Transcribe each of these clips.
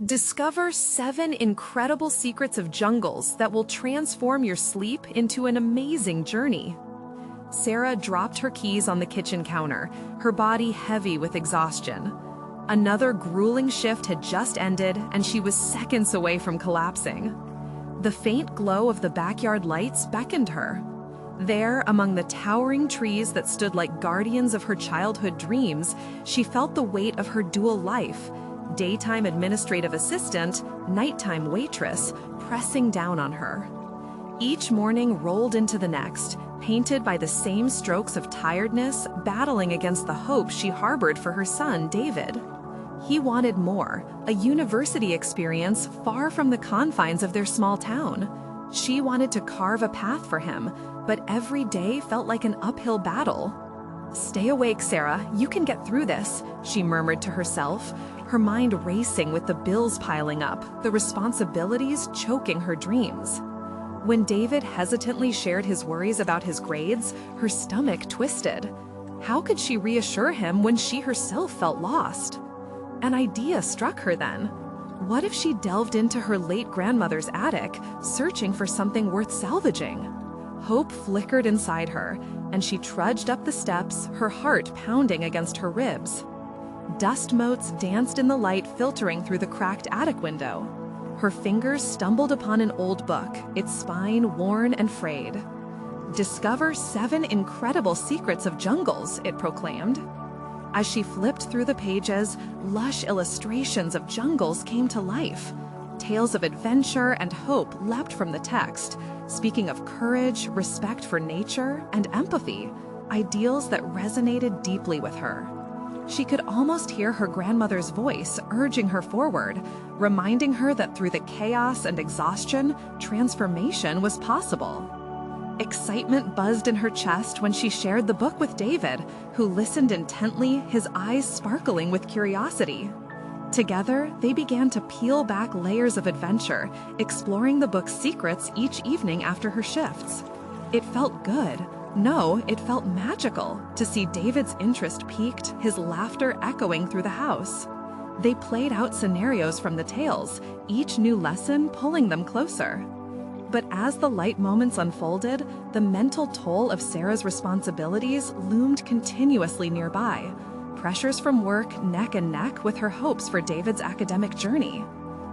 Discover 7 incredible secrets of jungles that will transform your sleep into an amazing journey. Sarah dropped her keys on the kitchen counter, her body heavy with exhaustion. Another grueling shift had just ended, and she was seconds away from collapsing. The faint glow of the backyard lights beckoned her. There, among the towering trees that stood like guardians of her childhood dreams, she felt the weight of her dual life: daytime administrative assistant, nighttime waitress, pressing down on her. Each morning rolled into the next, painted by the same strokes of tiredness, battling against the hope she harbored for her son, David. He wanted more, a university experience far from the confines of their small town. She wanted to carve a path for him, but every day felt like an uphill battle. "Stay awake, Sarah, you can get through this," she murmured to herself, her mind racing with the bills piling up, the responsibilities choking her dreams. When David hesitantly shared his worries about his grades, her stomach twisted. How could she reassure him when she herself felt lost? An idea struck her then. What if she delved into her late grandmother's attic, searching for something worth salvaging? Hope flickered inside her, and she trudged up the steps, her heart pounding against her ribs. Dust motes danced in the light filtering through the cracked attic window. Her fingers stumbled upon an old book, its spine worn and frayed. "Discover 7 incredible secrets of jungles," it proclaimed. As she flipped through the pages, lush illustrations of jungles came to life. Tales of adventure and hope leapt from the text, speaking of courage, respect for nature, and empathy, ideals that resonated deeply with her. She could almost hear her grandmother's voice urging her forward, reminding her that through the chaos and exhaustion, transformation was possible. Excitement buzzed in her chest when she shared the book with David, who listened intently, his eyes sparkling with curiosity. Together, they began to peel back layers of adventure, exploring the book's secrets each evening after her shifts. It felt good. No, it felt magical to see David's interest piqued, his laughter echoing through the house. They played out scenarios from the tales, each new lesson pulling them closer. But as the light moments unfolded, the mental toll of Sarah's responsibilities loomed continuously nearby. Pressures from work neck and neck with her hopes for David's academic journey.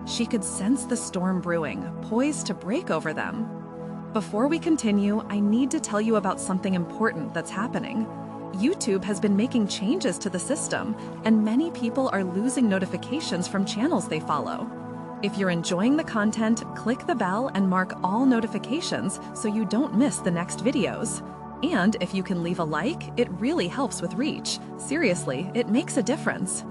She could sense the storm brewing, poised to break over them. Before we continue, I need to tell you about something important that's happening. YouTube has been making changes to the system, and many people are losing notifications from channels they follow. If you're enjoying the content, click the bell and mark all notifications so you don't miss the next videos. And if you can leave a like, it really helps with reach. Seriously, it makes a difference.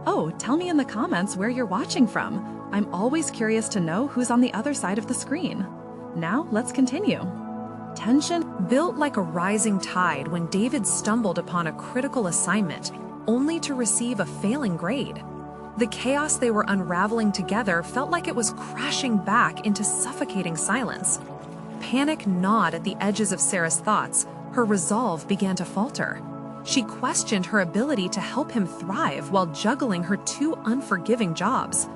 Oh, tell me in the comments where you're watching from. I'm always curious to know who's on the other side of the screen. Now, let's continue. Tension built like a rising tide when David stumbled upon a critical assignment, only to receive a failing grade. The chaos they were unraveling together felt like it was crashing back into suffocating silence. Panic gnawed at the edges of Sarah's thoughts. Her resolve began to falter. She questioned her ability to help him thrive while juggling her 2 unforgiving jobs.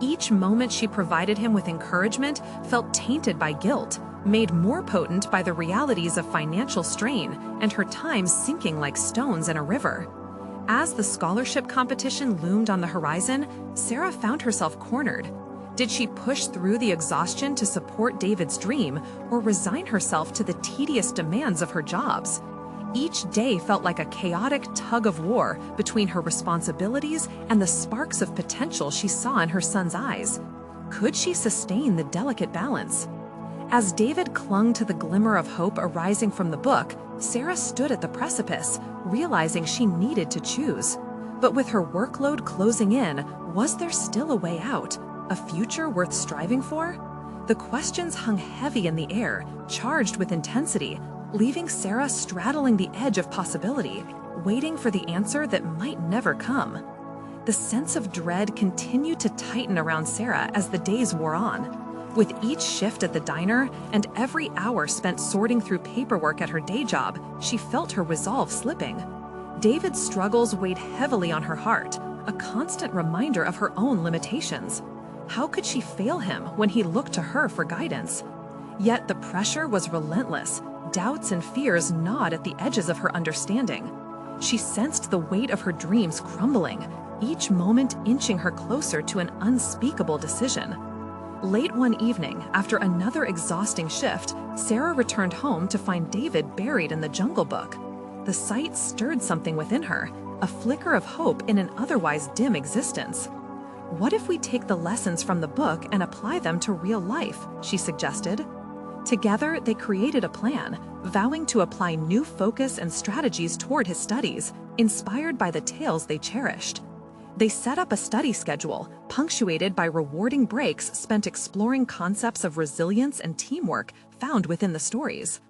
Each moment she provided him with encouragement felt tainted by guilt, made more potent by the realities of financial strain and her time sinking like stones in a river. As the scholarship competition loomed on the horizon, Sarah found herself cornered. Did she push through the exhaustion to support David's dream, or resign herself to the tedious demands of her jobs? Each day felt like a chaotic tug of war between her responsibilities and the sparks of potential she saw in her son's eyes. Could she sustain the delicate balance? As David clung to the glimmer of hope arising from the book, Sarah stood at the precipice, realizing she needed to choose. But with her workload closing in, was there still a way out? A future worth striving for? The questions hung heavy in the air, charged with intensity, leaving Sarah straddling the edge of possibility, waiting for the answer that might never come. The sense of dread continued to tighten around Sarah as the days wore on. With each shift at the diner and every hour spent sorting through paperwork at her day job, she felt her resolve slipping. David's struggles weighed heavily on her heart, a constant reminder of her own limitations. How could she fail him when he looked to her for guidance? Yet the pressure was relentless. Doubts and fears gnawed at the edges of her understanding. She sensed the weight of her dreams crumbling, each moment inching her closer to an unspeakable decision. Late one evening, after another exhausting shift, Sarah returned home to find David buried in the Jungle Book. The sight stirred something within her, a flicker of hope in an otherwise dim existence. "What if we take the lessons from the book and apply them to real life?" she suggested. Together, they created a plan, vowing to apply new focus and strategies toward his studies, inspired by the tales they cherished. They set up a study schedule, punctuated by rewarding breaks spent exploring concepts of resilience and teamwork found within the stories.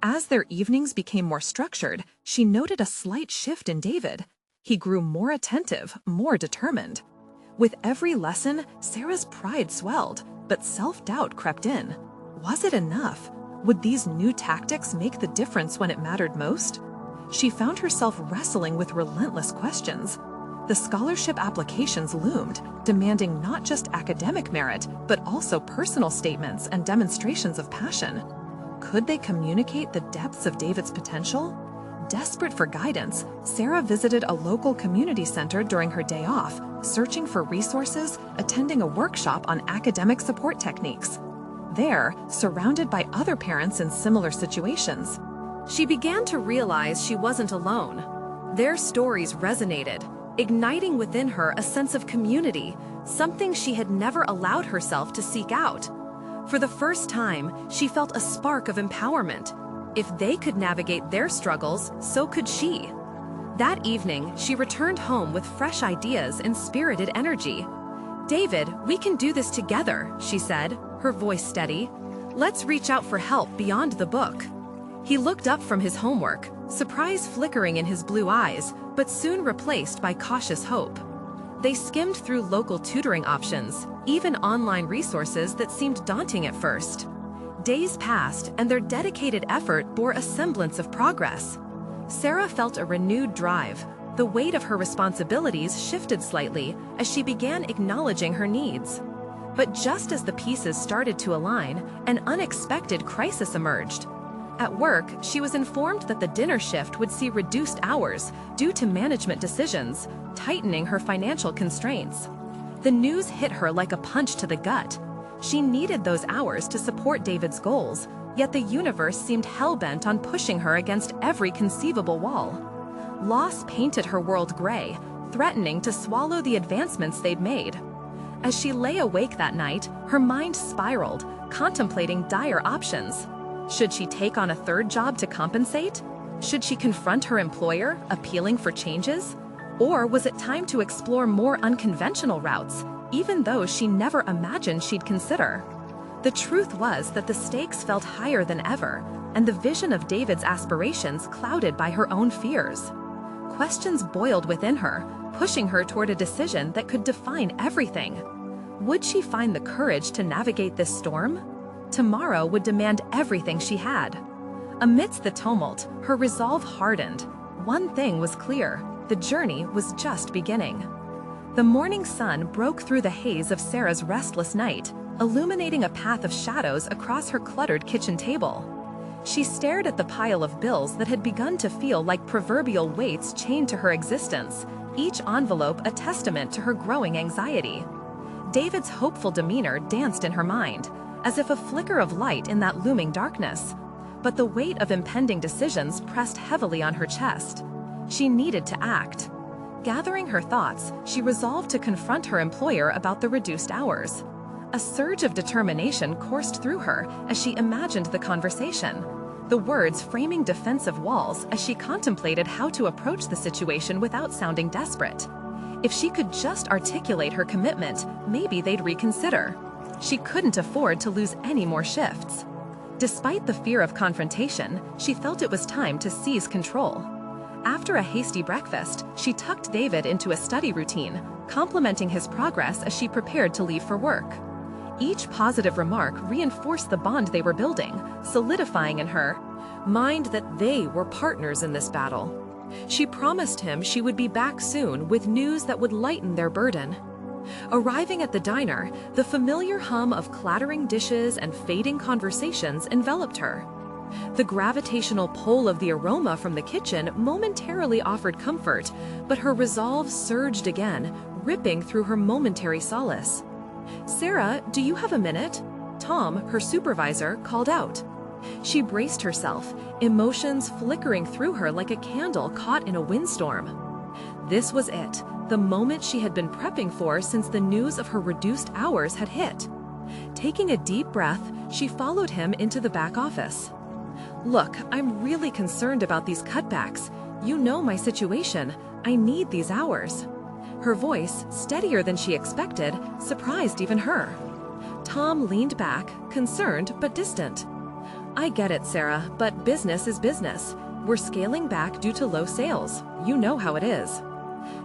As their evenings became more structured, she noted a slight shift in David. He grew more attentive, more determined. With every lesson, Sarah's pride swelled, but self-doubt crept in. Was it enough? Would these new tactics make the difference when it mattered most? She found herself wrestling with relentless questions. The scholarship applications loomed, demanding not just academic merit, but also personal statements and demonstrations of passion. Could they communicate the depths of David's potential? Desperate for guidance, Sarah visited a local community center during her day off, searching for resources, attending a workshop on academic support techniques. There, surrounded by other parents in similar situations, she began to realize she wasn't alone. Their stories resonated, igniting within her a sense of community, something she had never allowed herself to seek out. For the first time, she felt a spark of empowerment. If they could navigate their struggles, so could she. That evening, she returned home with fresh ideas and spirited energy. "David, we can do this together," she said, her voice steady. "Let's reach out for help beyond the book." He looked up from his homework, surprise flickering in his blue eyes, but soon replaced by cautious hope. They skimmed through local tutoring options, even online resources that seemed daunting at first. Days passed, and their dedicated effort bore a semblance of progress. Sarah felt a renewed drive. The weight of her responsibilities shifted slightly as she began acknowledging her needs. But just as the pieces started to align, an unexpected crisis emerged. At work, she was informed that the dinner shift would see reduced hours due to management decisions, tightening her financial constraints. The news hit her like a punch to the gut. She needed those hours to support David's goals, yet the universe seemed hell-bent on pushing her against every conceivable wall. Loss painted her world gray, threatening to swallow the advancements they'd made. As she lay awake that night, her mind spiraled, contemplating dire options. Should she take on a third job to compensate? Should she confront her employer, appealing for changes? Or was it time to explore more unconventional routes, even those she never imagined she'd consider? The truth was that the stakes felt higher than ever, and the vision of David's aspirations clouded by her own fears. Questions boiled within her, pushing her toward a decision that could define everything. Would she find the courage to navigate this storm? Tomorrow would demand everything she had. Amidst the tumult, her resolve hardened. One thing was clear: the journey was just beginning. The morning sun broke through the haze of Sarah's restless night, illuminating a path of shadows across her cluttered kitchen table. She stared at the pile of bills that had begun to feel like proverbial weights chained to her existence, each envelope a testament to her growing anxiety. David's hopeful demeanor danced in her mind, as if a flicker of light in that looming darkness. But the weight of impending decisions pressed heavily on her chest. She needed to act. Gathering her thoughts, she resolved to confront her employer about the reduced hours. A surge of determination coursed through her as she imagined the conversation, the words framing defensive walls as she contemplated how to approach the situation without sounding desperate. If she could just articulate her commitment, maybe they'd reconsider. She couldn't afford to lose any more shifts. Despite the fear of confrontation, she felt it was time to seize control. After a hasty breakfast, she tucked David into a study routine, complimenting his progress as she prepared to leave for work. Each positive remark reinforced the bond they were building, solidifying in her mind that they were partners in this battle. She promised him she would be back soon with news that would lighten their burden. Arriving at the diner, the familiar hum of clattering dishes and fading conversations enveloped her. The gravitational pull of the aroma from the kitchen momentarily offered comfort, but her resolve surged again, ripping through her momentary solace. "Sarah, do you have a minute?" Tom, her supervisor, called out. She braced herself, emotions flickering through her like a candle caught in a windstorm. This was it, the moment she had been prepping for since the news of her reduced hours had hit. Taking a deep breath, she followed him into the back office. "Look, I'm really concerned about these cutbacks. You know my situation. I need these hours." Her voice, steadier than she expected, surprised even her. Tom leaned back, concerned but distant. "I get it, Sarah, but business is business. We're scaling back due to low sales. You know how it is."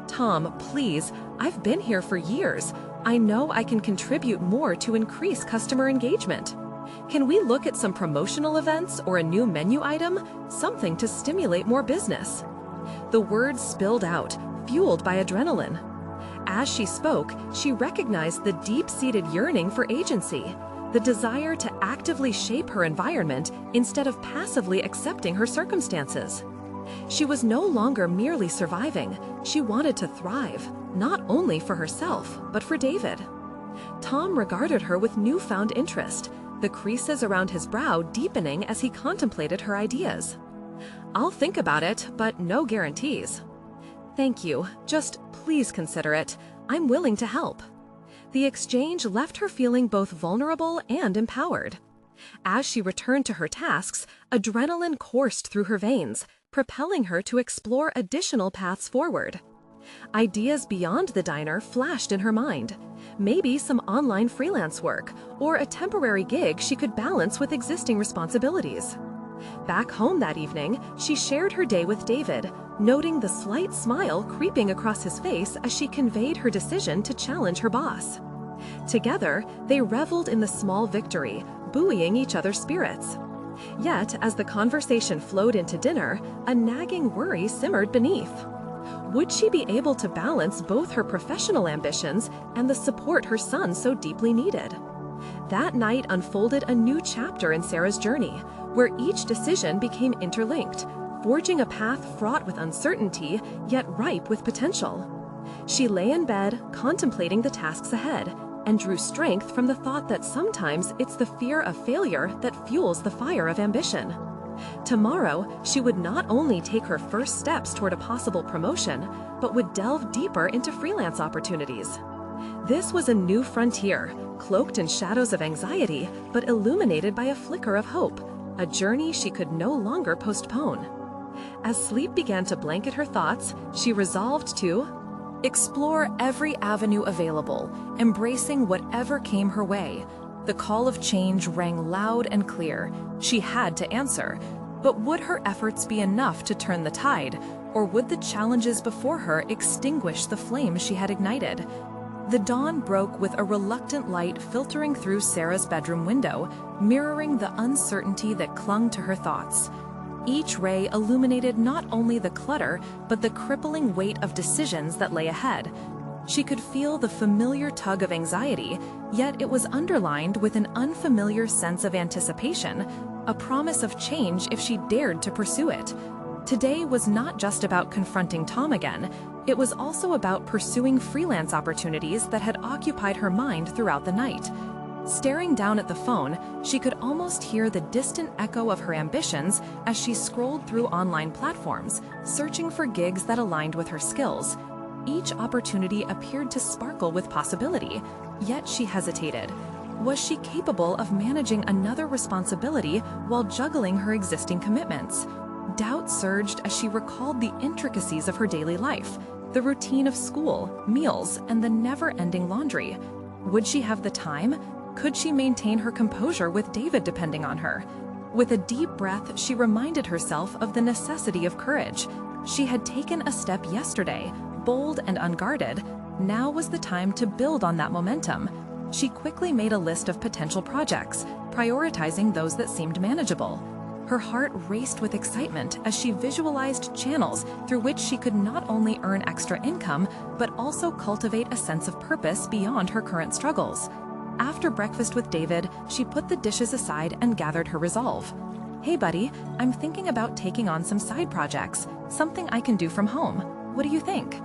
"Tom, please, I've been here for years. I know I can contribute more to increase customer engagement. Can we look at some promotional events or a new menu item? Something to stimulate more business." The words spilled out, fueled by adrenaline. As she spoke, she recognized the deep-seated yearning for agency, the desire to actively shape her environment instead of passively accepting her circumstances. She was no longer merely surviving. She wanted to thrive, not only for herself, but for David. Tom regarded her with newfound interest, the creases around his brow deepening as he contemplated her ideas. "I'll think about it, but no guarantees." "Thank you. Just please consider it. I'm willing to help." The exchange left her feeling both vulnerable and empowered. As she returned to her tasks, adrenaline coursed through her veins, propelling her to explore additional paths forward. Ideas beyond the diner flashed in her mind. Maybe some online freelance work, or a temporary gig she could balance with existing responsibilities. Back home that evening, she shared her day with David, noting the slight smile creeping across his face as she conveyed her decision to challenge her boss. Together, they reveled in the small victory, buoying each other's spirits. Yet, as the conversation flowed into dinner, a nagging worry simmered beneath. Would she be able to balance both her professional ambitions and the support her son so deeply needed? That night unfolded a new chapter in Sarah's journey, where each decision became interlinked, forging a path fraught with uncertainty, yet ripe with potential. She lay in bed, contemplating the tasks ahead, and drew strength from the thought that sometimes it's the fear of failure that fuels the fire of ambition. Tomorrow, she would not only take her first steps toward a possible promotion, but would delve deeper into freelance opportunities. This was a new frontier, cloaked in shadows of anxiety, but illuminated by a flicker of hope, a journey she could no longer postpone. As sleep began to blanket her thoughts, she resolved to explore every avenue available, embracing whatever came her way. The call of change rang loud and clear. She had to answer. But would her efforts be enough to turn the tide, or would the challenges before her extinguish the flame she had ignited? The dawn broke with a reluctant light filtering through Sarah's bedroom window, mirroring the uncertainty that clung to her thoughts. Each ray illuminated not only the clutter, but the crippling weight of decisions that lay ahead. She could feel the familiar tug of anxiety, yet it was underlined with an unfamiliar sense of anticipation, a promise of change if she dared to pursue it. Today was not just about confronting Tom again, it was also about pursuing freelance opportunities that had occupied her mind throughout the night. Staring down at the phone, she could almost hear the distant echo of her ambitions as she scrolled through online platforms, searching for gigs that aligned with her skills. Each opportunity appeared to sparkle with possibility, yet she hesitated. Was she capable of managing another responsibility while juggling her existing commitments? Doubt surged as she recalled the intricacies of her daily life, the routine of school, meals, and the never-ending laundry. Would she have the time? Could she maintain her composure with David depending on her? With a deep breath, she reminded herself of the necessity of courage. She had taken a step yesterday, bold and unguarded. Now was the time to build on that momentum. She quickly made a list of potential projects, prioritizing those that seemed manageable. Her heart raced with excitement as she visualized channels through which she could not only earn extra income, but also cultivate a sense of purpose beyond her current struggles. After breakfast with David, she put the dishes aside and gathered her resolve. "Hey buddy, I'm thinking about taking on some side projects, something I can do from home. What do you think?"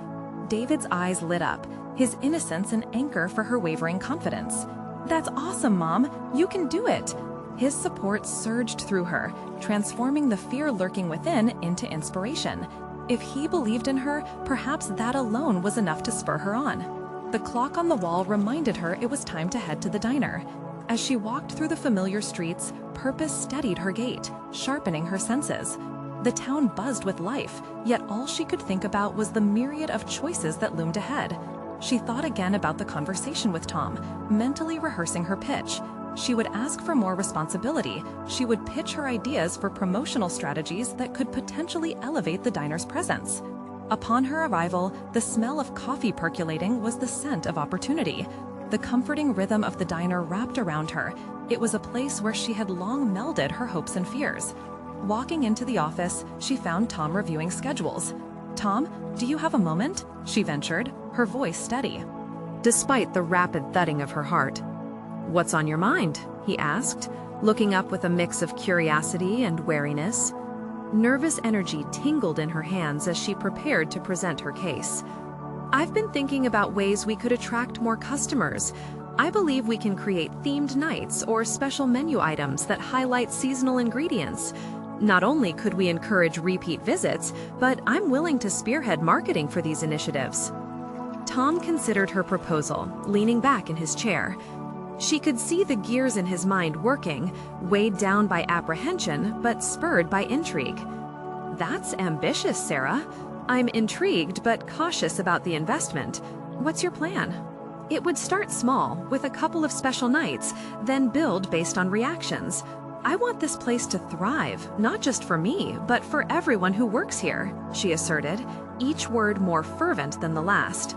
David's eyes lit up, his innocence an anchor for her wavering confidence. "That's awesome, Mom. You can do it." His support surged through her, transforming the fear lurking within into inspiration. If he believed in her, perhaps that alone was enough to spur her on. The clock on the wall reminded her it was time to head to the diner. As she walked through the familiar streets, purpose steadied her gait, sharpening her senses. The town buzzed with life, yet all she could think about was the myriad of choices that loomed ahead. She thought again about the conversation with Tom, mentally rehearsing her pitch. She would ask for more responsibility. She would pitch her ideas for promotional strategies that could potentially elevate the diner's presence. Upon her arrival, the smell of coffee percolating was the scent of opportunity. The comforting rhythm of the diner wrapped around her. It was a place where she had long melded her hopes and fears. Walking into the office, she found Tom reviewing schedules. "Tom, do you have a moment?" she ventured, her voice steady, despite the rapid thudding of her heart. "What's on your mind?" he asked, looking up with a mix of curiosity and wariness. Nervous energy tingled in her hands as she prepared to present her case. "I've been thinking about ways we could attract more customers. I believe we can create themed nights or special menu items that highlight seasonal ingredients. Not only could we encourage repeat visits, but I'm willing to spearhead marketing for these initiatives." Tom considered her proposal, leaning back in his chair. She could see the gears in his mind working, weighed down by apprehension but spurred by intrigue. "That's ambitious, Sarah. I'm intrigued but cautious about the investment. What's your plan?" "It would start small, with a couple of special nights, then build based on reactions. I want this place to thrive, not just for me, but for everyone who works here," she asserted, each word more fervent than the last.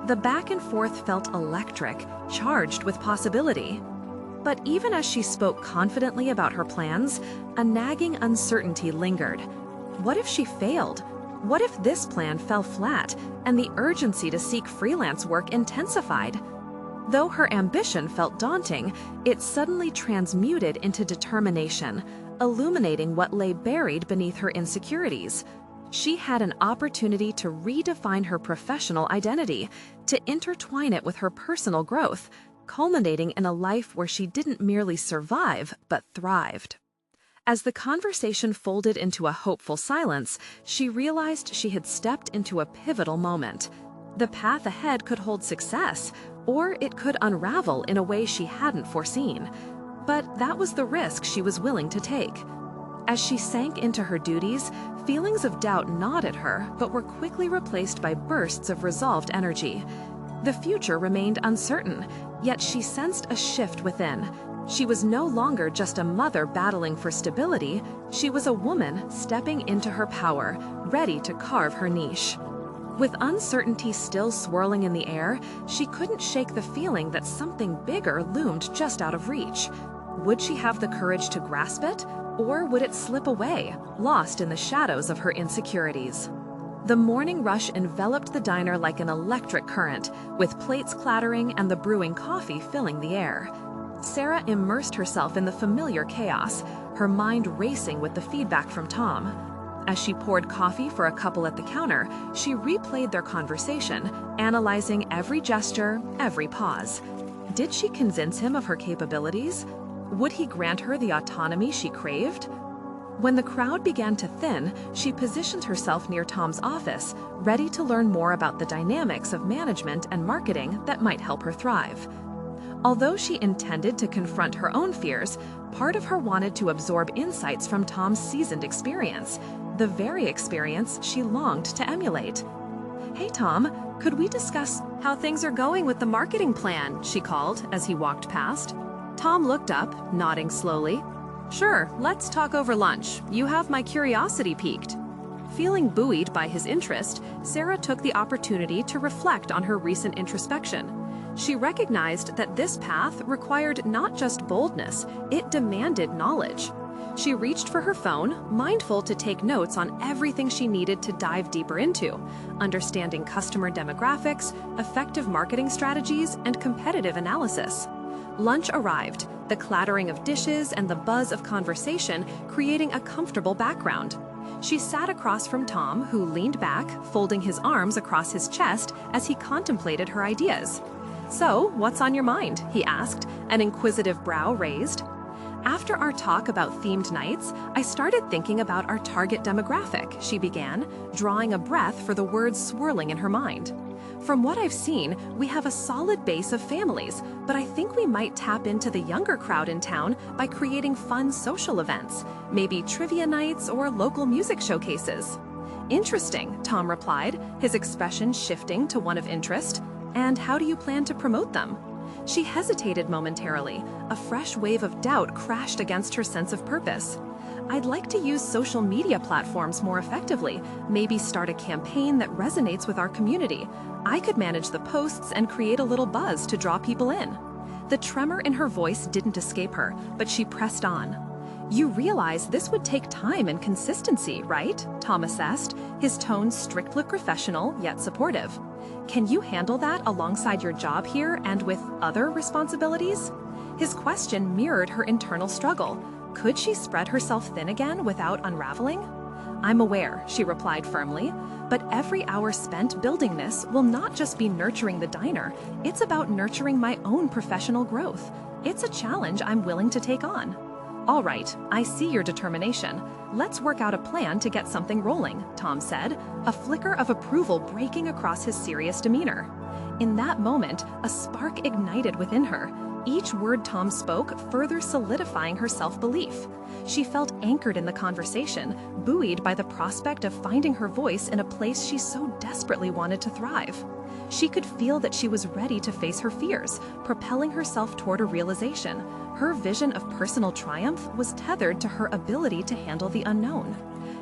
The back and forth felt electric, charged with possibility. But even as she spoke confidently about her plans, a nagging uncertainty lingered. What if she failed? What if this plan fell flat and the urgency to seek freelance work intensified? Though her ambition felt daunting, it suddenly transmuted into determination, illuminating what lay buried beneath her insecurities. She had an opportunity to redefine her professional identity, to intertwine it with her personal growth, culminating in a life where she didn't merely survive, but thrived. As the conversation folded into a hopeful silence, she realized she had stepped into a pivotal moment. The path ahead could hold success, or it could unravel in a way she hadn't foreseen. But that was the risk she was willing to take. As she sank into her duties, feelings of doubt gnawed at her, but were quickly replaced by bursts of resolved energy. The future remained uncertain, yet she sensed a shift within. She was no longer just a mother battling for stability, she was a woman stepping into her power, ready to carve her niche. With uncertainty still swirling in the air, she couldn't shake the feeling that something bigger loomed just out of reach. Would she have the courage to grasp it? Or would it slip away, lost in the shadows of her insecurities? The morning rush enveloped the diner like an electric current, with plates clattering and the brewing coffee filling the air. Sarah immersed herself in the familiar chaos, her mind racing with the feedback from Tom. As she poured coffee for a couple at the counter, she replayed their conversation, analyzing every gesture, every pause. Did she convince him of her capabilities? Would he grant her the autonomy she craved? When the crowd began to thin, she positioned herself near Tom's office, ready to learn more about the dynamics of management and marketing that might help her thrive. Although she intended to confront her own fears, part of her wanted to absorb insights from Tom's seasoned experience, the very experience she longed to emulate. "Hey Tom, could we discuss how things are going with the marketing plan?" she called as he walked past. Tom looked up, nodding slowly. "Sure, let's talk over lunch. You have my curiosity piqued." Feeling buoyed by his interest, Sarah took the opportunity to reflect on her recent introspection. She recognized that this path required not just boldness, it demanded knowledge. She reached for her phone, mindful to take notes on everything she needed to dive deeper into, understanding customer demographics, effective marketing strategies, and competitive analysis. Lunch arrived, the clattering of dishes and the buzz of conversation creating a comfortable background. She sat across from Tom, who leaned back, folding his arms across his chest as he contemplated her ideas. "So, what's on your mind?" he asked, an inquisitive brow raised. "After our talk about themed nights, I started thinking about our target demographic," she began, drawing a breath for the words swirling in her mind. "From what I've seen, we have a solid base of families, but I think we might tap into the younger crowd in town by creating fun social events, maybe trivia nights or local music showcases." "Interesting," Tom replied, his expression shifting to one of interest. "And how do you plan to promote them?" She hesitated momentarily. A fresh wave of doubt crashed against her sense of purpose. "I'd like to use social media platforms more effectively, maybe start a campaign that resonates with our community. I could manage the posts and create a little buzz to draw people in." The tremor in her voice didn't escape her, but she pressed on. "You realize this would take time and consistency, right?" Tom assessed, his tone strictly professional yet supportive. "Can you handle that alongside your job here and with other responsibilities?" His question mirrored her internal struggle. Could she spread herself thin again without unraveling? "I'm aware," she replied firmly, "but every hour spent building this will not just be nurturing the diner, it's about nurturing my own professional growth. It's a challenge I'm willing to take on." "All right, I see your determination. Let's work out a plan to get something rolling," Tom said, a flicker of approval breaking across his serious demeanor. In that moment, a spark ignited within her, each word Tom spoke further solidifying her self-belief. She felt anchored in the conversation, buoyed by the prospect of finding her voice in a place she so desperately wanted to thrive. She could feel that she was ready to face her fears, propelling herself toward a realization. Her vision of personal triumph was tethered to her ability to handle the unknown.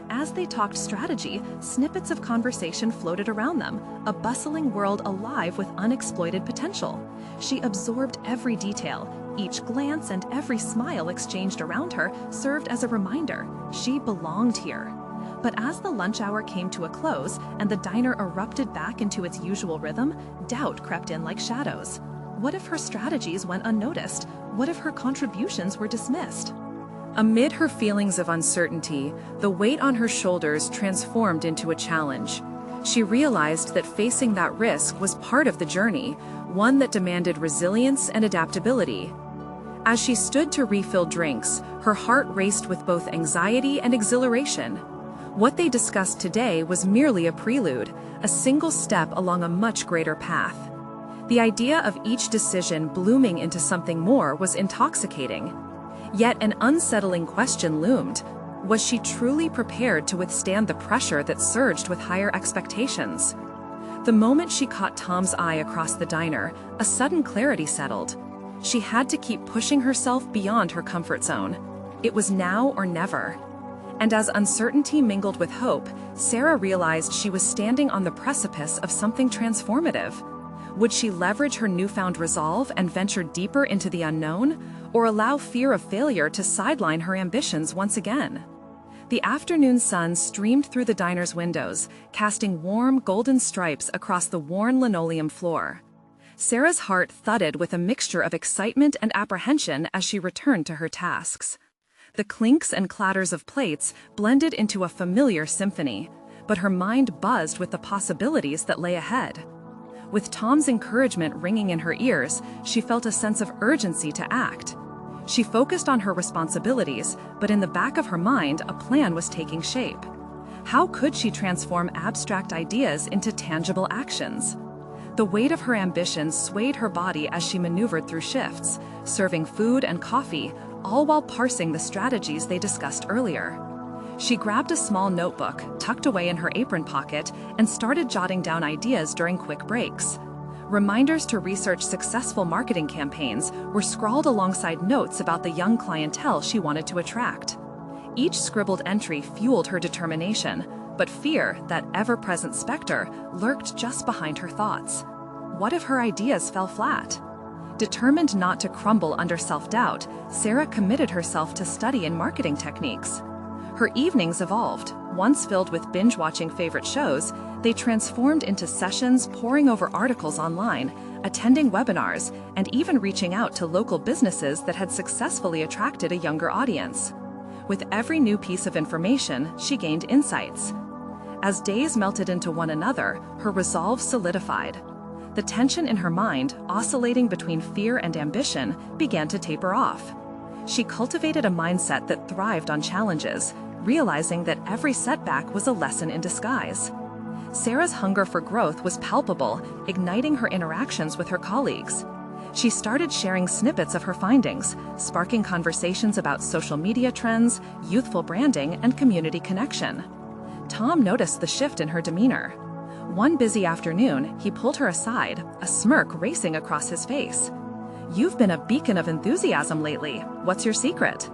As they talked strategy, snippets of conversation floated around them, a bustling world alive with unexploited potential. She absorbed every detail. Each glance and every smile exchanged around her served as a reminder she belonged here. But as the lunch hour came to a close and the diner erupted back into its usual rhythm, doubt crept in like shadows. What if her strategies went unnoticed? What if her contributions were dismissed? Amid her feelings of uncertainty, the weight on her shoulders transformed into a challenge. She realized that facing that risk was part of the journey, one that demanded resilience and adaptability. As she stood to refill drinks, her heart raced with both anxiety and exhilaration. What they discussed today was merely a prelude, a single step along a much greater path. The idea of each decision blooming into something more was intoxicating. Yet an unsettling question loomed. Was she truly prepared to withstand the pressure that surged with higher expectations? The moment she caught Tom's eye across the diner, a sudden clarity settled. She had to keep pushing herself beyond her comfort zone. It was now or never. And as uncertainty mingled with hope, Sarah realized she was standing on the precipice of something transformative. Would she leverage her newfound resolve and venture deeper into the unknown, or allow fear of failure to sideline her ambitions once again? The afternoon sun streamed through the diner's windows, casting warm, golden stripes across the worn linoleum floor. Sarah's heart thudded with a mixture of excitement and apprehension as she returned to her tasks. The clinks and clatters of plates blended into a familiar symphony, but her mind buzzed with the possibilities that lay ahead. With Tom's encouragement ringing in her ears, she felt a sense of urgency to act. She focused on her responsibilities, but in the back of her mind, a plan was taking shape. How could she transform abstract ideas into tangible actions? The weight of her ambitions swayed her body as she maneuvered through shifts, serving food and coffee, all while parsing the strategies they discussed earlier. She grabbed a small notebook, tucked away in her apron pocket, and started jotting down ideas during quick breaks. Reminders to research successful marketing campaigns were scrawled alongside notes about the young clientele she wanted to attract. Each scribbled entry fueled her determination, but fear, that ever-present specter, lurked just behind her thoughts. What if her ideas fell flat? Determined not to crumble under self-doubt, Sarah committed herself to study and marketing techniques. Her evenings evolved. Once filled with binge-watching favorite shows, they transformed into sessions poring over articles online, attending webinars, and even reaching out to local businesses that had successfully attracted a younger audience. With every new piece of information, she gained insights. As days melted into one another, her resolve solidified. The tension in her mind, oscillating between fear and ambition, began to taper off. She cultivated a mindset that thrived on challenges, realizing that every setback was a lesson in disguise. Sarah's hunger for growth was palpable, igniting her interactions with her colleagues. She started sharing snippets of her findings, sparking conversations about social media trends, youthful branding, and community connection. Tom noticed the shift in her demeanor. One busy afternoon, he pulled her aside, a smirk racing across his face. "You've been a beacon of enthusiasm lately. What's your secret?"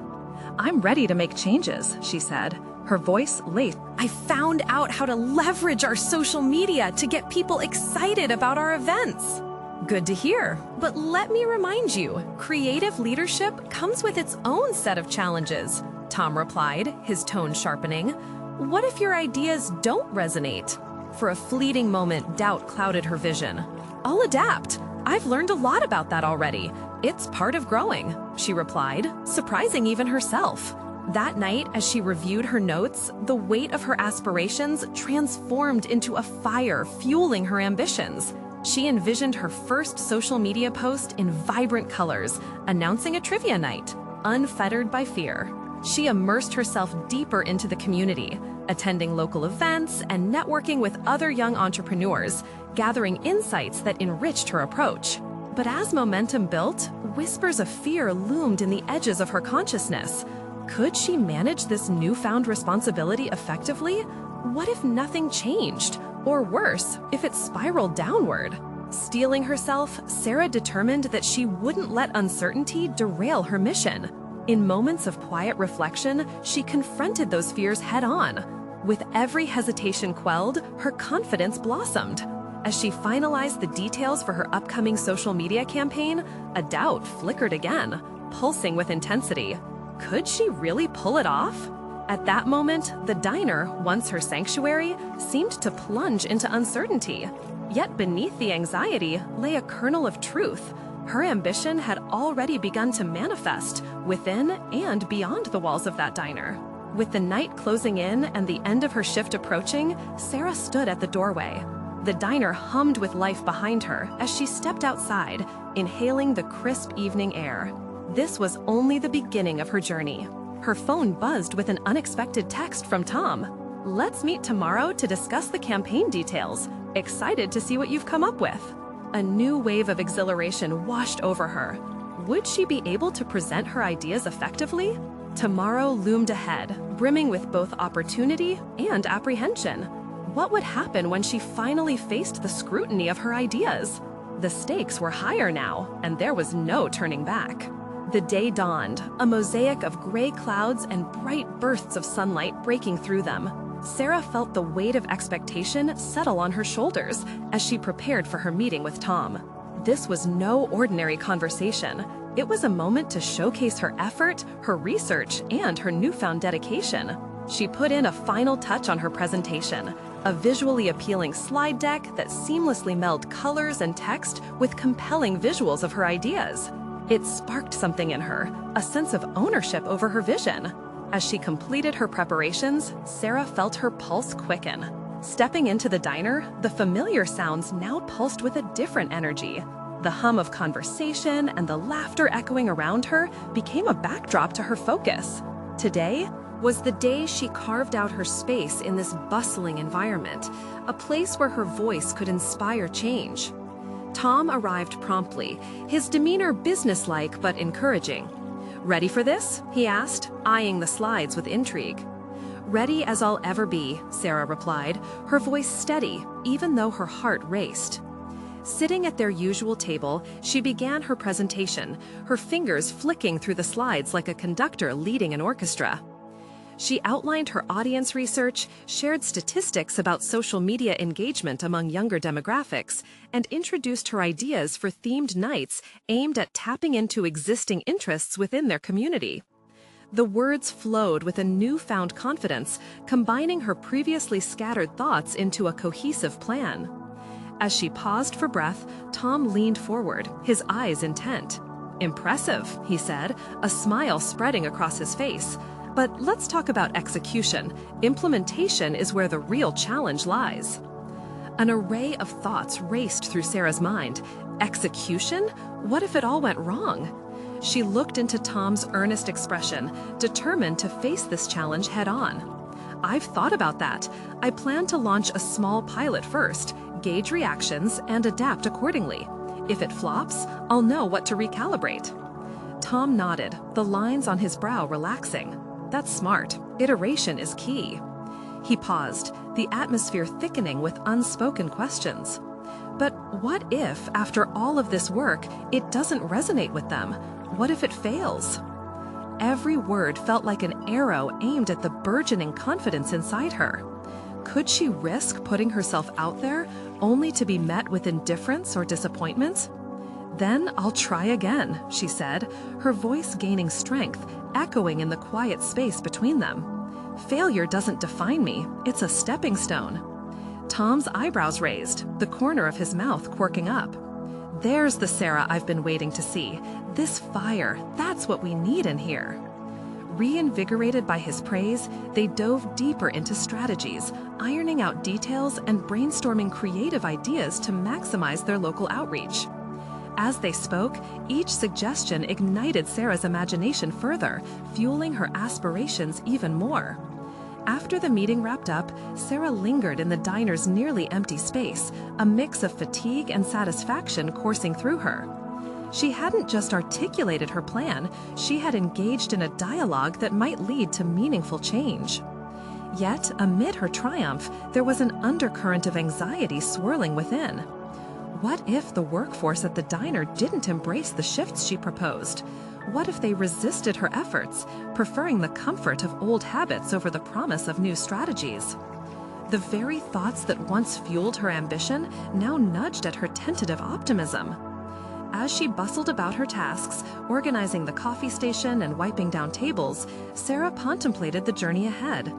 "I'm ready to make changes," she said, her voice laced. "I found out how to leverage our social media to get people excited about our events." "Good to hear, but let me remind you, creative leadership comes with its own set of challenges," Tom replied, his tone sharpening. "What if your ideas don't resonate?" For a fleeting moment, doubt clouded her vision. "I'll adapt. I've learned a lot about that already. It's part of growing," she replied, surprising even herself. That night, as she reviewed her notes, the weight of her aspirations transformed into a fire fueling her ambitions. She envisioned her first social media post in vibrant colors, announcing a trivia night, unfettered by fear. She immersed herself deeper into the community, attending local events and networking with other young entrepreneurs, gathering insights that enriched her approach. But as momentum built, whispers of fear loomed in the edges of her consciousness. Could she manage this newfound responsibility effectively? What if nothing changed? Or worse, if it spiraled downward? Steeling herself, Sarah determined that she wouldn't let uncertainty derail her mission. In moments of quiet reflection, she confronted those fears head-on. With every hesitation quelled, her confidence blossomed. As she finalized the details for her upcoming social media campaign, a doubt flickered again, pulsing with intensity. Could she really pull it off? At that moment, the diner, once her sanctuary, seemed to plunge into uncertainty. Yet beneath the anxiety lay a kernel of truth. Her ambition had already begun to manifest within and beyond the walls of that diner. With the night closing in and the end of her shift approaching, Sarah stood at the doorway. The diner hummed with life behind her as she stepped outside, inhaling the crisp evening air. This was only the beginning of her journey. Her phone buzzed with an unexpected text from Tom. "Let's meet tomorrow to discuss the campaign details. Excited to see what you've come up with." A new wave of exhilaration washed over her. Would she be able to present her ideas effectively? Tomorrow loomed ahead, brimming with both opportunity and apprehension. What would happen when she finally faced the scrutiny of her ideas? The stakes were higher now, and there was no turning back. The day dawned, a mosaic of gray clouds and bright bursts of sunlight breaking through them. Sarah felt the weight of expectation settle on her shoulders as she prepared for her meeting with Tom. This was no ordinary conversation. It was a moment to showcase her effort, her research, and her newfound dedication. She put in a final touch on her presentation, a visually appealing slide deck that seamlessly melded colors and text with compelling visuals of her ideas. It sparked something in her, a sense of ownership over her vision. As she completed her preparations, Sarah felt her pulse quicken. Stepping into the diner, the familiar sounds now pulsed with a different energy. The hum of conversation and the laughter echoing around her became a backdrop to her focus. Today was the day she carved out her space in this bustling environment, a place where her voice could inspire change. Tom arrived promptly, his demeanor businesslike but encouraging. "Ready for this?" he asked, eyeing the slides with intrigue. "Ready as I'll ever be," Sarah replied, her voice steady, even though her heart raced. Sitting at their usual table, she began her presentation, her fingers flicking through the slides like a conductor leading an orchestra. She outlined her audience research, shared statistics about social media engagement among younger demographics, and introduced her ideas for themed nights aimed at tapping into existing interests within their community. The words flowed with a newfound confidence, combining her previously scattered thoughts into a cohesive plan. As she paused for breath, Tom leaned forward, his eyes intent. "Impressive," he said, a smile spreading across his face. "But let's talk about execution. Implementation is where the real challenge lies." An array of thoughts raced through Sarah's mind. Execution? What if it all went wrong? She looked into Tom's earnest expression, determined to face this challenge head-on. "I've thought about that. I plan to launch a small pilot first, gauge reactions, and adapt accordingly. If it flops, I'll know what to recalibrate." Tom nodded, the lines on his brow relaxing. "That's smart. Iteration is key." He paused, the atmosphere thickening with unspoken questions. But what if, after all of this work, it doesn't resonate with them? What if it fails? Every word felt like an arrow aimed at the burgeoning confidence inside her. Could she risk putting herself out there, only to be met with indifference or disappointment? "Then I'll try again," she said, her voice gaining strength, echoing in the quiet space between them. "Failure doesn't define me, it's a stepping stone." Tom's eyebrows raised, the corner of his mouth quirking up. "There's the Sarah I've been waiting to see. This fire, that's what we need in here." Reinvigorated by his praise, they dove deeper into strategies, ironing out details and brainstorming creative ideas to maximize their local outreach. As they spoke, each suggestion ignited Sarah's imagination further, fueling her aspirations even more. After the meeting wrapped up, Sarah lingered in the diner's nearly empty space, a mix of fatigue and satisfaction coursing through her. She hadn't just articulated her plan, she had engaged in a dialogue that might lead to meaningful change. Yet, amid her triumph, there was an undercurrent of anxiety swirling within. What if the workforce at the diner didn't embrace the shifts she proposed? What if they resisted her efforts, preferring the comfort of old habits over the promise of new strategies? The very thoughts that once fueled her ambition now nudged at her tentative optimism. As she bustled about her tasks, organizing the coffee station and wiping down tables, Sarah contemplated the journey ahead.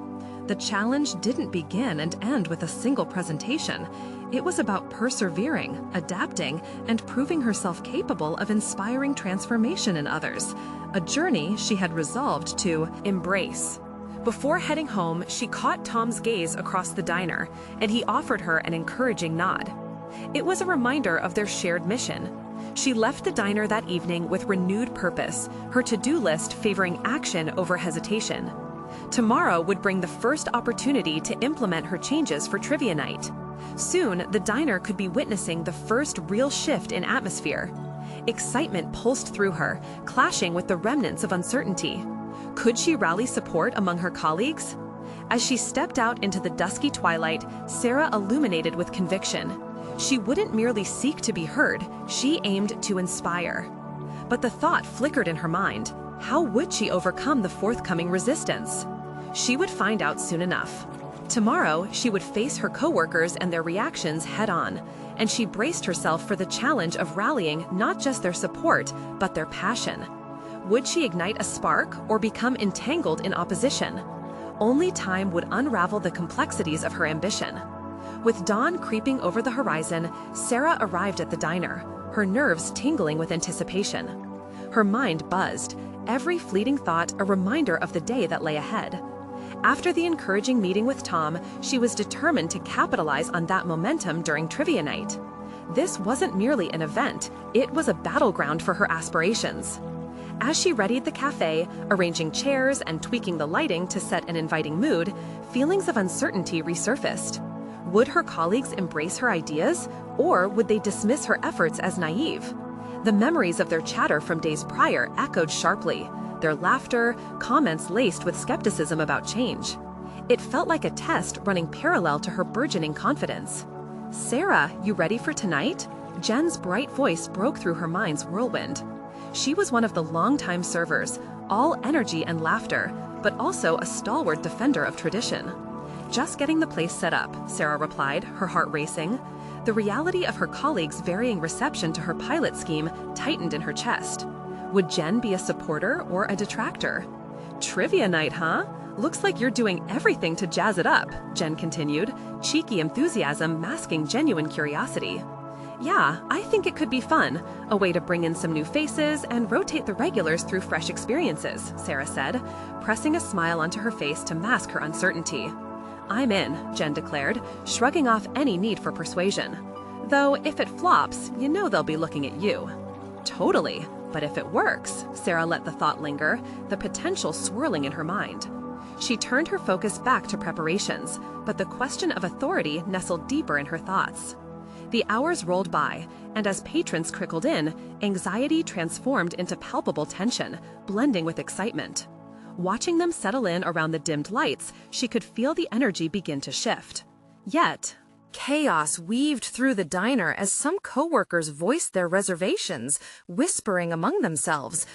The challenge didn't begin and end with a single presentation. It was about persevering, adapting, and proving herself capable of inspiring transformation in others, a journey she had resolved to embrace. Before heading home, she caught Tom's gaze across the diner, and he offered her an encouraging nod. It was a reminder of their shared mission. She left the diner that evening with renewed purpose, her to-do list favoring action over hesitation. Tomorrow would bring the first opportunity to implement her changes for trivia night. Soon, the diner could be witnessing the first real shift in atmosphere. Excitement pulsed through her, clashing with the remnants of uncertainty. Could she rally support among her colleagues? As she stepped out into the dusky twilight, Sarah illuminated with conviction. She wouldn't merely seek to be heard, she aimed to inspire. But the thought flickered in her mind. How would she overcome the forthcoming resistance? She would find out soon enough. Tomorrow, she would face her coworkers and their reactions head-on, and she braced herself for the challenge of rallying not just their support, but their passion. Would she ignite a spark or become entangled in opposition? Only time would unravel the complexities of her ambition. With dawn creeping over the horizon, Sarah arrived at the diner, her nerves tingling with anticipation. Her mind buzzed, every fleeting thought a reminder of the day that lay ahead. After the encouraging meeting with Tom, she was determined to capitalize on that momentum during trivia night. This wasn't merely an event, it was a battleground for her aspirations. As she readied the cafe, arranging chairs and tweaking the lighting to set an inviting mood, feelings of uncertainty resurfaced. Would her colleagues embrace her ideas, or would they dismiss her efforts as naive? The memories of their chatter from days prior echoed sharply, their laughter, comments laced with skepticism about change. It felt like a test running parallel to her burgeoning confidence. "Sarah, you ready for tonight?" Jen's bright voice broke through her mind's whirlwind. She was one of the longtime servers, all energy and laughter, but also a stalwart defender of tradition. "Just getting the place set up," Sarah replied, her heart racing. The reality of her colleagues' varying reception to her pilot scheme tightened in her chest. Would Jen be a supporter or a detractor? "Trivia night, huh? Looks like you're doing everything to jazz it up," Jen continued, cheeky enthusiasm masking genuine curiosity. "Yeah, I think it could be fun, a way to bring in some new faces and rotate the regulars through fresh experiences," Sarah said, pressing a smile onto her face to mask her uncertainty. "I'm in," Jen declared, shrugging off any need for persuasion. "Though if it flops, you know they'll be looking at you." "Totally, but if it works," Sarah let the thought linger, the potential swirling in her mind. She turned her focus back to preparations, but the question of authority nestled deeper in her thoughts. The hours rolled by, and as patrons trickled in, anxiety transformed into palpable tension, blending with excitement. Watching them settle in around the dimmed lights, she could feel the energy begin to shift. Yet, chaos weaved through the diner as some coworkers voiced their reservations, whispering among themselves,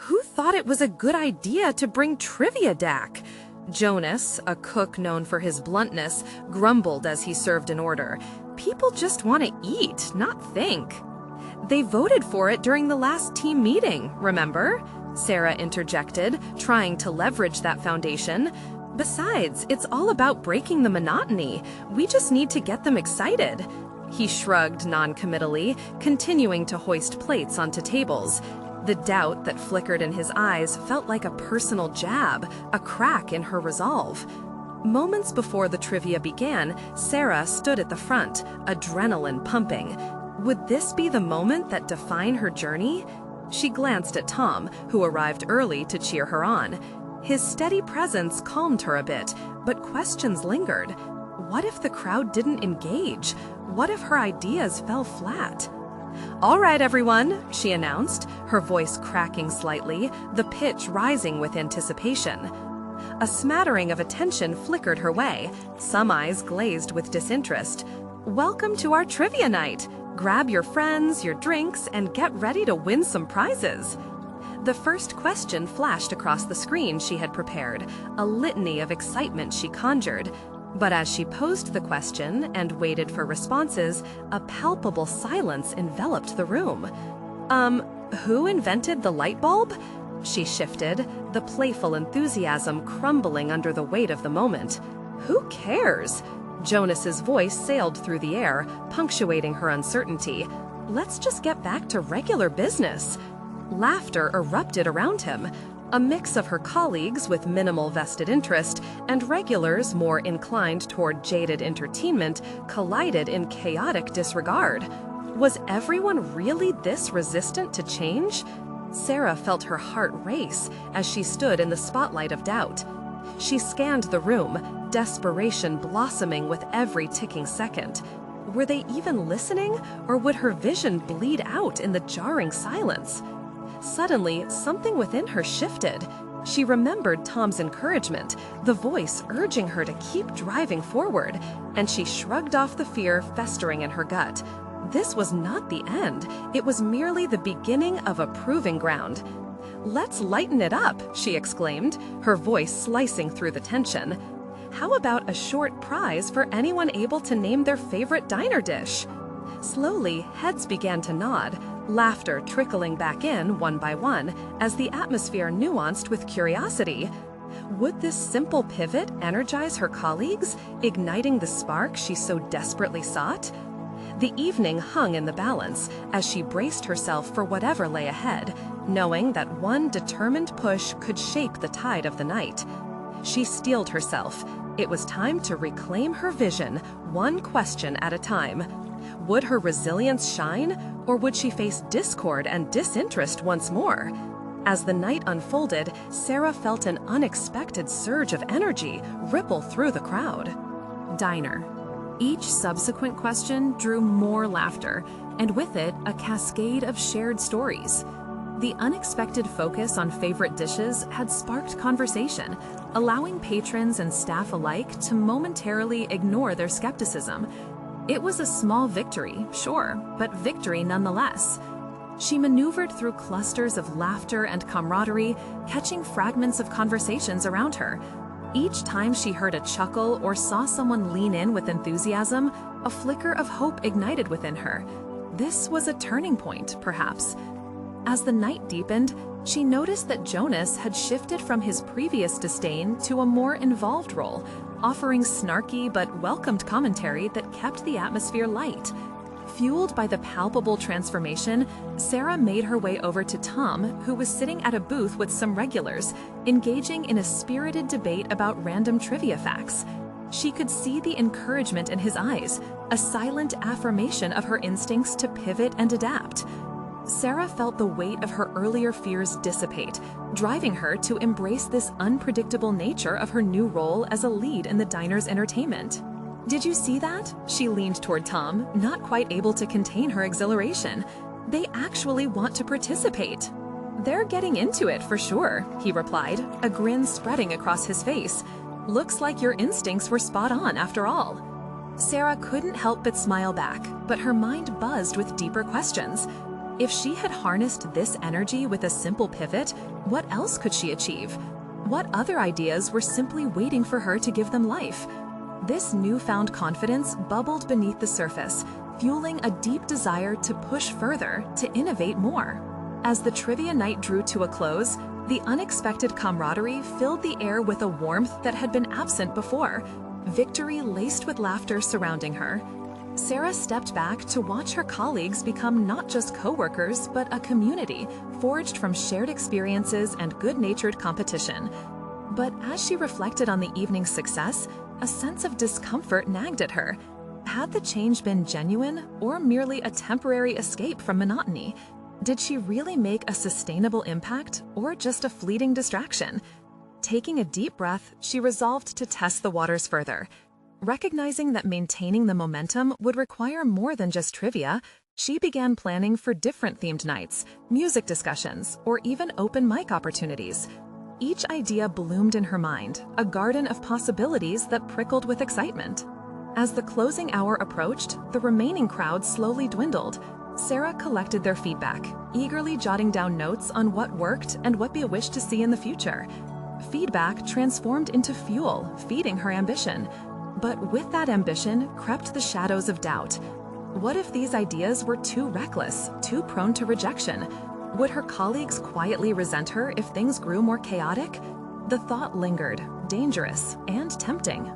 "Who thought it was a good idea to bring trivia Dak?" Jonas, a cook known for his bluntness, grumbled as he served an order. "People just want to eat, not think." "They voted for it during the last team meeting, remember?" Sarah interjected, trying to leverage that foundation. "Besides, it's all about breaking the monotony. We just need to get them excited." He shrugged non-committally, continuing to hoist plates onto tables. The doubt that flickered in his eyes felt like a personal jab, a crack in her resolve. Moments before the trivia began, Sarah stood at the front, adrenaline pumping. Would this be the moment that defined her journey? She glanced at Tom, who arrived early to cheer her on. His steady presence calmed her a bit, but questions lingered. What if the crowd didn't engage? What if her ideas fell flat? "All right, everyone," she announced, her voice cracking slightly, the pitch rising with anticipation. A smattering of attention flickered her way, some eyes glazed with disinterest. "Welcome to our trivia night. Grab your friends, your drinks, and get ready to win some prizes." The first question flashed across the screen she had prepared, a litany of excitement she conjured. But as she posed the question and waited for responses, a palpable silence enveloped the room. Who invented the light bulb?" She shifted, the playful enthusiasm crumbling under the weight of the moment. "Who cares?" Jonas's voice sailed through the air, punctuating her uncertainty. "Let's just get back to regular business." Laughter erupted around him. A mix of her colleagues with minimal vested interest and regulars more inclined toward jaded entertainment collided in chaotic disregard. Was everyone really this resistant to change? Sarah felt her heart race as she stood in the spotlight of doubt. She scanned the room, desperation blossoming with every ticking second. Were they even listening, or would her vision bleed out in the jarring silence? Suddenly, something within her shifted. She remembered Tom's encouragement, the voice urging her to keep driving forward, and she shrugged off the fear festering in her gut. This was not the end. It was merely the beginning of a proving ground. "Let's lighten it up," she exclaimed, her voice slicing through the tension. "How about a short prize for anyone able to name their favorite diner dish?" Slowly, heads began to nod, laughter trickling back in one by one as the atmosphere nuanced with curiosity. Would this simple pivot energize her colleagues, igniting the spark she so desperately sought? The evening hung in the balance as she braced herself for whatever lay ahead, knowing that one determined push could shape the tide of the night. She steeled herself. It was time to reclaim her vision, one question at a time. Would her resilience shine, or would she face discord and disinterest once more? As the night unfolded, Sarah felt an unexpected surge of energy ripple through the crowd. Diner. Each subsequent question drew more laughter, and with it, a cascade of shared stories. The unexpected focus on favorite dishes had sparked conversation, allowing patrons and staff alike to momentarily ignore their skepticism. It was a small victory, sure, but victory nonetheless. She maneuvered through clusters of laughter and camaraderie, catching fragments of conversations around her. Each time she heard a chuckle or saw someone lean in with enthusiasm, a flicker of hope ignited within her. This was a turning point, perhaps. As the night deepened, she noticed that Jonas had shifted from his previous disdain to a more involved role, offering snarky but welcomed commentary that kept the atmosphere light. Fueled by the palpable transformation, Sarah made her way over to Tom, who was sitting at a booth with some regulars, engaging in a spirited debate about random trivia facts. She could see the encouragement in his eyes, a silent affirmation of her instincts to pivot and adapt. Sarah felt the weight of her earlier fears dissipate, driving her to embrace this unpredictable nature of her new role as a lead in the diner's entertainment. "Did you see that?" She leaned toward Tom, not quite able to contain her exhilaration. "They actually want to participate." "They're getting into it for sure," he replied, a grin spreading across his face. "Looks like your instincts were spot on after all." Sarah couldn't help but smile back, but her mind buzzed with deeper questions. If she had harnessed this energy with a simple pivot, what else could she achieve? What other ideas were simply waiting for her to give them life? This newfound confidence bubbled beneath the surface, fueling a deep desire to push further, to innovate more. As the trivia night drew to a close, the unexpected camaraderie filled the air with a warmth that had been absent before, victory laced with laughter surrounding her. Sarah stepped back to watch her colleagues become not just co-workers, but a community forged from shared experiences and good-natured competition. But as she reflected on the evening's success, a sense of discomfort nagged at her. Had the change been genuine or merely a temporary escape from monotony? Did she really make a sustainable impact or just a fleeting distraction? Taking a deep breath, she resolved to test the waters further. Recognizing that maintaining the momentum would require more than just trivia, she began planning for different themed nights, music discussions, or even open mic opportunities. Each idea bloomed in her mind, a garden of possibilities that prickled with excitement. As the closing hour approached, the remaining crowd slowly dwindled. Sarah collected their feedback, eagerly jotting down notes on what worked and what they wished to see in the future. Feedback transformed into fuel, feeding her ambition. But with that ambition crept the shadows of doubt. What if these ideas were too reckless, too prone to rejection? Would her colleagues quietly resent her if things grew more chaotic? The thought lingered, dangerous and tempting.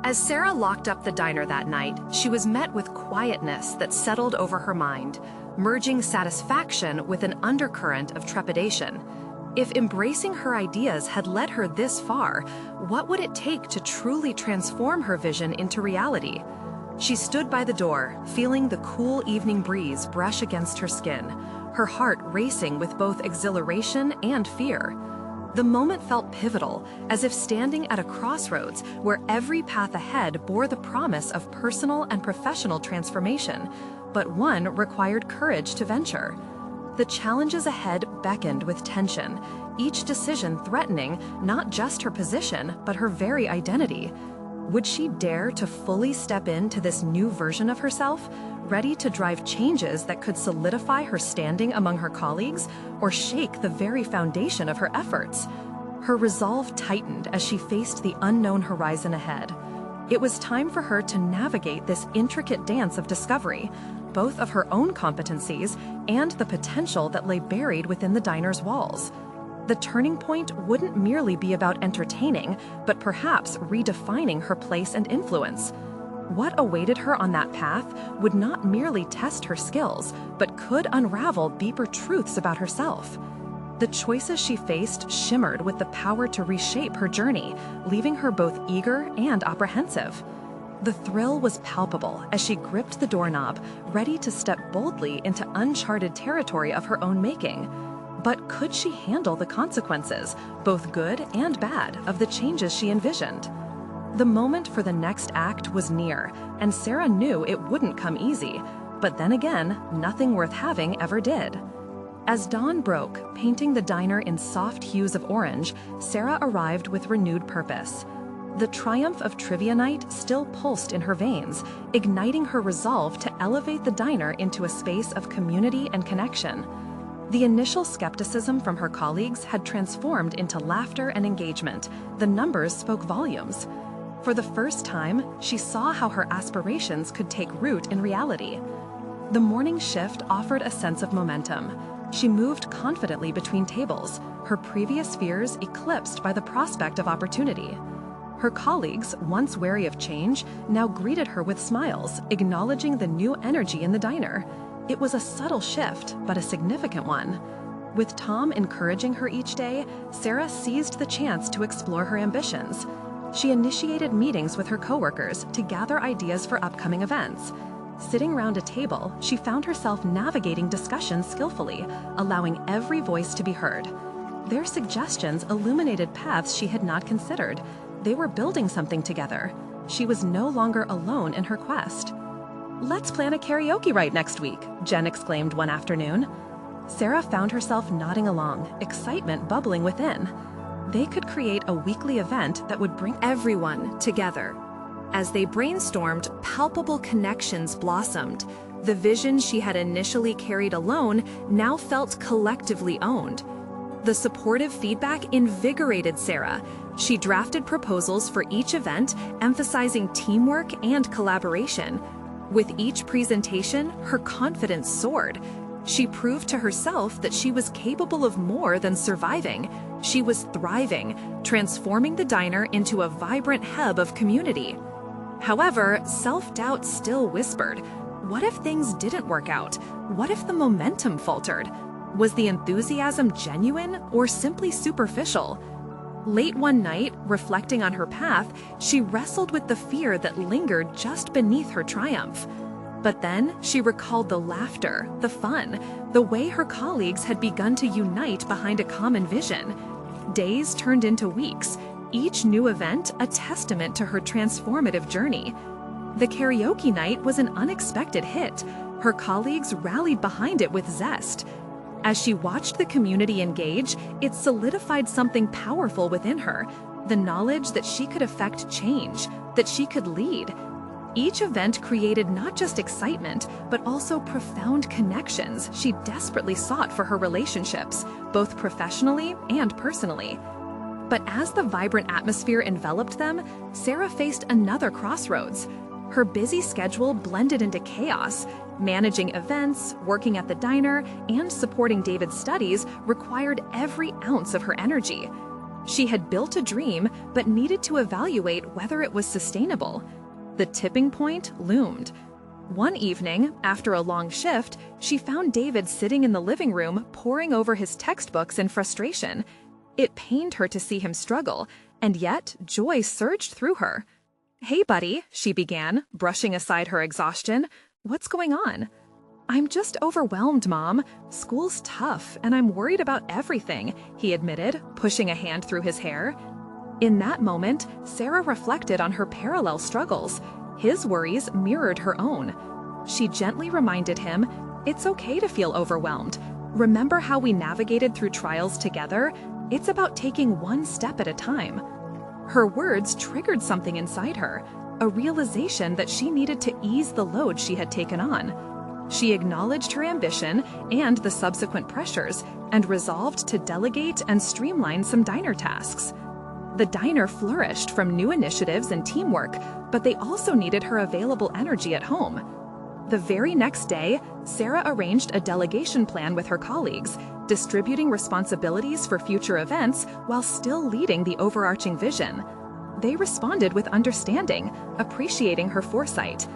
As Sarah locked up the diner that night, she was met with quietness that settled over her mind, merging satisfaction with an undercurrent of trepidation. If embracing her ideas had led her this far, what would it take to truly transform her vision into reality? She stood by the door, feeling the cool evening breeze brush against her skin, her heart racing with both exhilaration and fear. The moment felt pivotal, as if standing at a crossroads where every path ahead bore the promise of personal and professional transformation, but one required courage to venture. The challenges ahead beckoned with tension, each decision threatening not just her position, but her very identity. Would she dare to fully step into this new version of herself, ready to drive changes that could solidify her standing among her colleagues or shake the very foundation of her efforts? Her resolve tightened as she faced the unknown horizon ahead. It was time for her to navigate this intricate dance of discovery, both of her own competencies and the potential that lay buried within the diner's walls. The turning point wouldn't merely be about entertaining, but perhaps redefining her place and influence. What awaited her on that path would not merely test her skills, but could unravel deeper truths about herself. The choices she faced shimmered with the power to reshape her journey, leaving her both eager and apprehensive. The thrill was palpable as she gripped the doorknob, ready to step boldly into uncharted territory of her own making. But could she handle the consequences, both good and bad, of the changes she envisioned? The moment for the next act was near, and Sarah knew it wouldn't come easy. But then again, nothing worth having ever did. As dawn broke, painting the diner in soft hues of orange, Sarah arrived with renewed purpose. The triumph of trivia night still pulsed in her veins, igniting her resolve to elevate the diner into a space of community and connection. The initial skepticism from her colleagues had transformed into laughter and engagement. The numbers spoke volumes. For the first time, she saw how her aspirations could take root in reality. The morning shift offered a sense of momentum. She moved confidently between tables, her previous fears eclipsed by the prospect of opportunity. Her colleagues, once wary of change, now greeted her with smiles, acknowledging the new energy in the diner. It was a subtle shift, but a significant one. With Tom encouraging her each day, Sarah seized the chance to explore her ambitions. She initiated meetings with her coworkers to gather ideas for upcoming events. Sitting round a table, she found herself navigating discussions skillfully, allowing every voice to be heard. Their suggestions illuminated paths she had not considered. They were building something together. She was no longer alone in her quest. "Let's plan a karaoke night next week," Jen exclaimed one afternoon. Sarah found herself nodding along, excitement bubbling within. They could create a weekly event that would bring everyone together. As they brainstormed, palpable connections blossomed. The vision she had initially carried alone now felt collectively owned. The supportive feedback invigorated Sarah. She drafted proposals for each event, emphasizing teamwork and collaboration. With each presentation, her confidence soared. She proved to herself that she was capable of more than surviving. She was thriving, transforming the diner into a vibrant hub of community. However, self-doubt still whispered. What if things didn't work out? What if the momentum faltered? Was the enthusiasm genuine or simply superficial? Late one night, reflecting on her path, she wrestled with the fear that lingered just beneath her triumph. But then she recalled the laughter, the fun, the way her colleagues had begun to unite behind a common vision. Days turned into weeks, each new event a testament to her transformative journey. The karaoke night was an unexpected hit. Her colleagues rallied behind it with zest. As she watched the community engage, it solidified something powerful within her, the knowledge that she could affect change, that she could lead. Each event created not just excitement, but also profound connections she desperately sought for her relationships, both professionally and personally. But as the vibrant atmosphere enveloped them, Sarah faced another crossroads. Her busy schedule blended into chaos. Managing events, working at the diner, and supporting David's studies required every ounce of her energy. She had built a dream, but needed to evaluate whether it was sustainable. The tipping point loomed. One evening, after a long shift, she found David sitting in the living room poring over his textbooks in frustration. It pained her to see him struggle, and yet joy surged through her. "Hey, buddy," she began, brushing aside her exhaustion. "What's going on?" "I'm just overwhelmed, Mom. School's tough, and I'm worried about everything," he admitted, pushing a hand through his hair. In that moment, Sarah reflected on her parallel struggles. His worries mirrored her own. She gently reminded him, "It's okay to feel overwhelmed. Remember how we navigated through trials together? It's about taking one step at a time." Her words triggered something inside her, a realization that she needed to ease the load she had taken on. She acknowledged her ambition and the subsequent pressures, and resolved to delegate and streamline some diner tasks. The diner flourished from new initiatives and teamwork, but they also needed her available energy at home. The very next day, Sarah arranged a delegation plan with her colleagues, distributing responsibilities for future events while still leading the overarching vision. They responded with understanding, appreciating her foresight.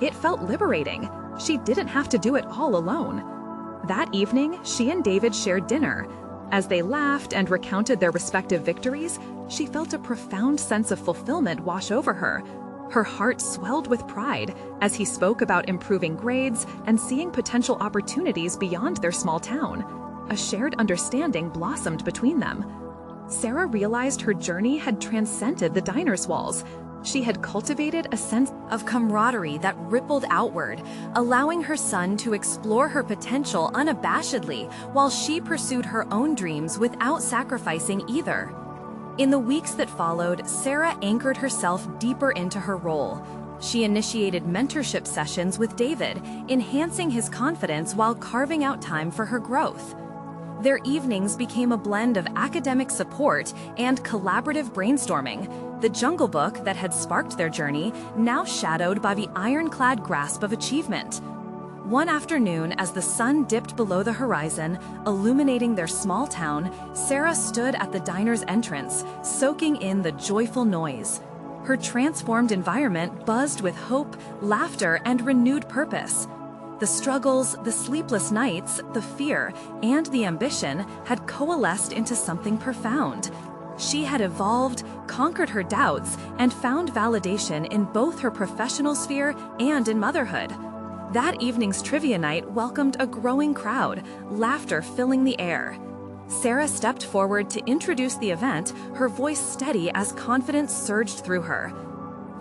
It felt liberating. She didn't have to do it all alone. That evening, she and David shared dinner. As they laughed and recounted their respective victories, she felt a profound sense of fulfillment wash over her. Her heart swelled with pride as he spoke about improving grades and seeing potential opportunities beyond their small town. A shared understanding blossomed between them. Sarah realized her journey had transcended the diner's walls. She had cultivated a sense of camaraderie that rippled outward, allowing her son to explore her potential unabashedly while she pursued her own dreams without sacrificing either. In the weeks that followed, Sarah anchored herself deeper into her role. She initiated mentorship sessions with David, enhancing his confidence while carving out time for her growth. Their evenings became a blend of academic support and collaborative brainstorming, the Jungle Book that had sparked their journey now shadowed by the ironclad grasp of achievement. One afternoon, as the sun dipped below the horizon, illuminating their small town, Sarah stood at the diner's entrance, soaking in the joyful noise. Her transformed environment buzzed with hope, laughter, and renewed purpose. The struggles, the sleepless nights, the fear, and the ambition had coalesced into something profound. She had evolved, conquered her doubts, and found validation in both her professional sphere and in motherhood. That evening's trivia night welcomed a growing crowd, laughter filling the air. Sarah stepped forward to introduce the event, her voice steady as confidence surged through her.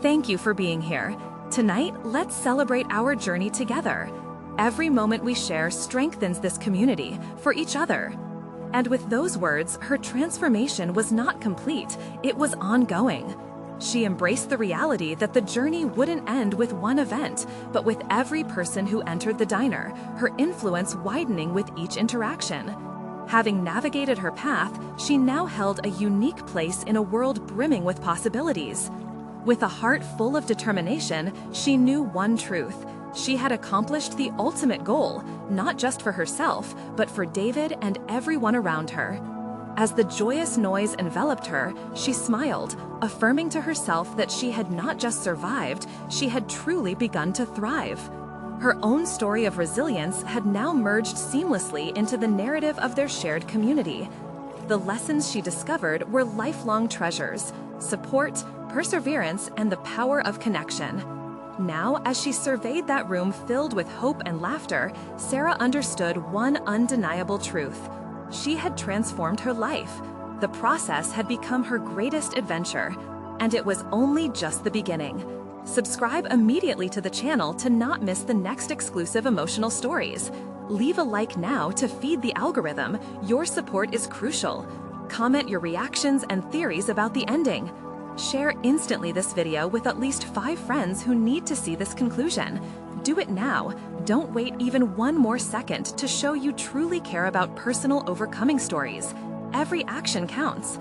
"Thank you for being here. Tonight, let's celebrate our journey together. Every moment we share strengthens this community for each other." And with those words, her transformation was not complete, it was ongoing. She embraced the reality that the journey wouldn't end with one event, but with every person who entered the diner, her influence widening with each interaction. Having navigated her path, she now held a unique place in a world brimming with possibilities. With a heart full of determination, she knew one truth. She had accomplished the ultimate goal, not just for herself, but for David and everyone around her. As the joyous noise enveloped her, she smiled, affirming to herself that she had not just survived, she had truly begun to thrive. Her own story of resilience had now merged seamlessly into the narrative of their shared community. The lessons she discovered were lifelong treasures: support, perseverance, and the power of connection. Now, as she surveyed that room filled with hope and laughter, Sarah understood one undeniable truth. She had transformed her life. The process had become her greatest adventure, and it was only just the beginning. Subscribe immediately to the channel to not miss the next exclusive emotional stories. Leave a like now to feed the algorithm. Your support is crucial. Comment your reactions and theories about the ending. Share instantly this video with at least 5 friends who need to see this conclusion. Do it now. Don't wait even one more second to show you truly care about personal overcoming stories. Every action counts.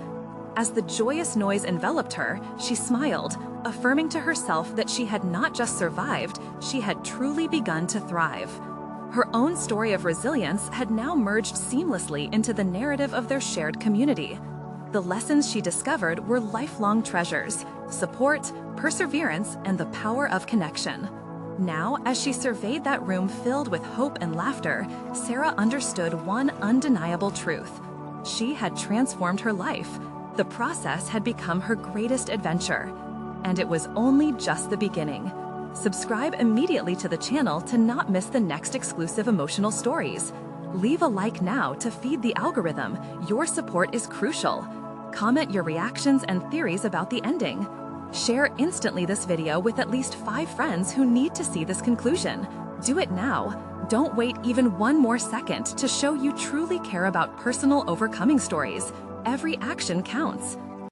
As the joyous noise enveloped her, she smiled, affirming to herself that she had not just survived, she had truly begun to thrive. Her own story of resilience had now merged seamlessly into the narrative of their shared community. The lessons she discovered were lifelong treasures: support, perseverance, and the power of connection. Now, as she surveyed that room filled with hope and laughter, Sarah understood one undeniable truth. She had transformed her life. The process had become her greatest adventure. And it was only just the beginning. Subscribe immediately to the channel to not miss the next exclusive emotional stories. Leave a like now to feed the algorithm. Your support is crucial. Comment your reactions and theories about the ending. Share instantly this video with at least 5 friends who need to see this conclusion. Do it now. Don't wait even one more second to show you truly care about personal overcoming stories. Every action counts.